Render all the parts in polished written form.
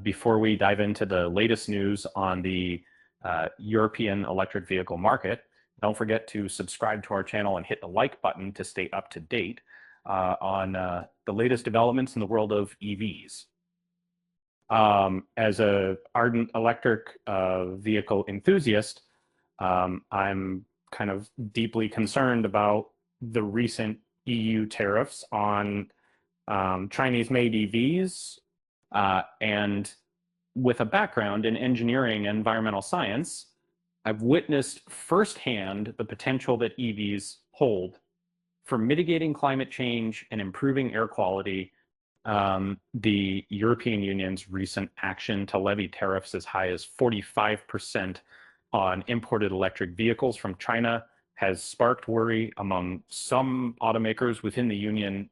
Before we dive into the latest news on the European electric vehicle market, don't forget to subscribe to our channel and hit the like button to stay up to date on the latest developments in the world of EVs. As an ardent electric vehicle enthusiast, I'm kind of deeply concerned about the recent EU tariffs on Chinese-made EVs, and with a background in engineering and environmental science, I've witnessed firsthand the potential that EVs hold for mitigating climate change and improving air quality. The European Union's recent action to levy tariffs as high as 45% on imported electric vehicles from China has sparked worry among some automakers within the Union.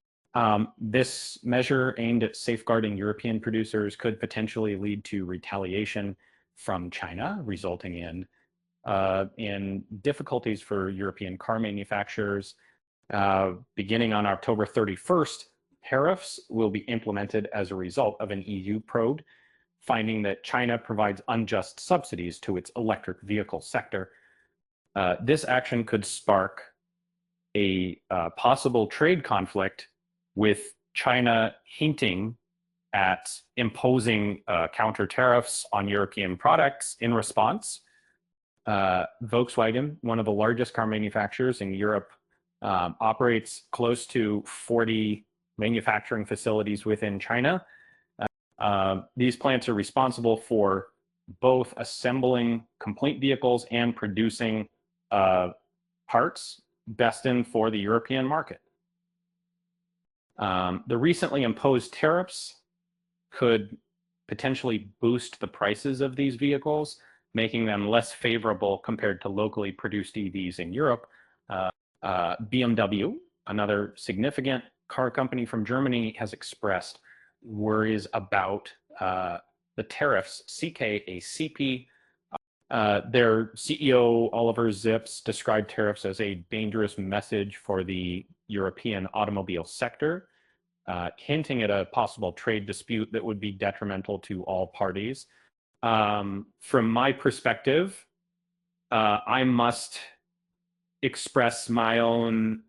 This measure aimed at safeguarding European producers could potentially lead to retaliation from China, resulting in difficulties for European car manufacturers. Beginning on October 31st, tariffs will be implemented as a result of an EU probe finding that China provides unjust subsidies to its electric vehicle sector. This action could spark a possible trade conflict, with China hinting at imposing counter tariffs on European products in response. Volkswagen, one of the largest car manufacturers in Europe, operates close to 40 manufacturing facilities within China. These plants are responsible for both assembling complete vehicles and producing parts destined for the European market. The recently imposed tariffs could potentially boost the prices of these vehicles, making them less favorable compared to locally produced EVs in Europe. BMW, another significant car company from Germany, has expressed worries about the tariffs, CKACP. Their CEO, Oliver Zips, described tariffs as a dangerous message for the European automobile sector, hinting at a possible trade dispute that would be detrimental to all parties. From my perspective, I must express my own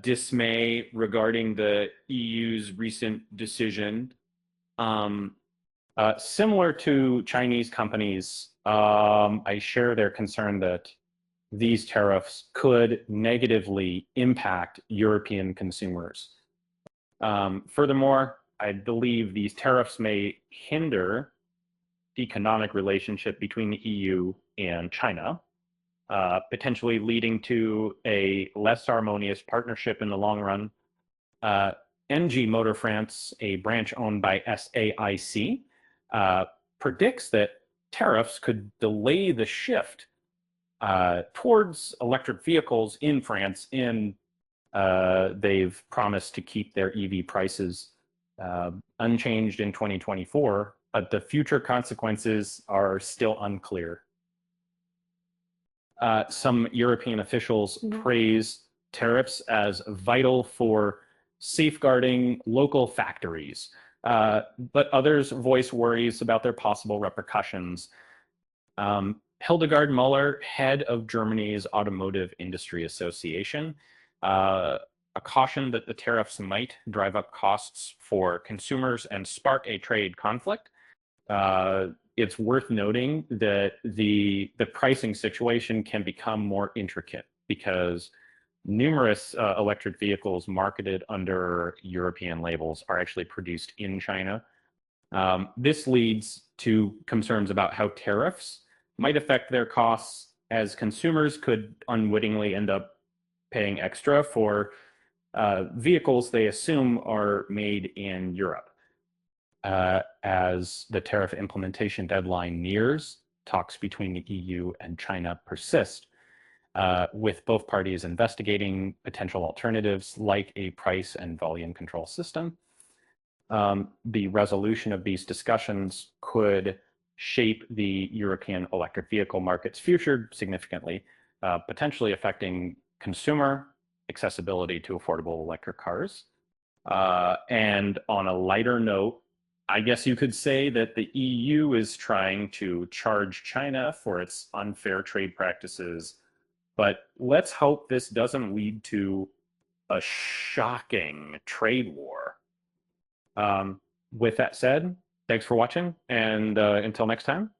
dismay regarding the EU's recent decision. Similar to Chinese companies, I share their concern that these tariffs could negatively impact European consumers. Furthermore, I believe these tariffs may hinder the economic relationship between the EU and China, potentially leading to a less harmonious partnership in the long run. NG Motor France, a branch owned by SAIC, predicts that tariffs could delay the shift towards electric vehicles in France. They've promised to keep their EV prices unchanged in 2024, but the future consequences are still unclear. Some European officials praise tariffs as vital for safeguarding local factories, but others voice worries about their possible repercussions. Hildegard Müller, head of Germany's Automotive Industry Association, cautioned that the tariffs might drive up costs for consumers and spark a trade conflict. It's worth noting that the pricing situation can become more intricate because numerous electric vehicles marketed under European labels are actually produced in China. This leads to concerns about how tariffs might affect their costs, as consumers could unwittingly end up paying extra for vehicles they assume are made in Europe. As the tariff implementation deadline nears, talks between the EU and China persist, with both parties investigating potential alternatives like a price and volume control system. The resolution of these discussions could shape the European electric vehicle market's future significantly, potentially affecting consumer accessibility to affordable electric cars. And on a lighter note, I guess you could say that the EU is trying to charge China for its unfair trade practices, but let's hope this doesn't lead to a shocking trade war. Um, with that said, thanks for watching, and until next time.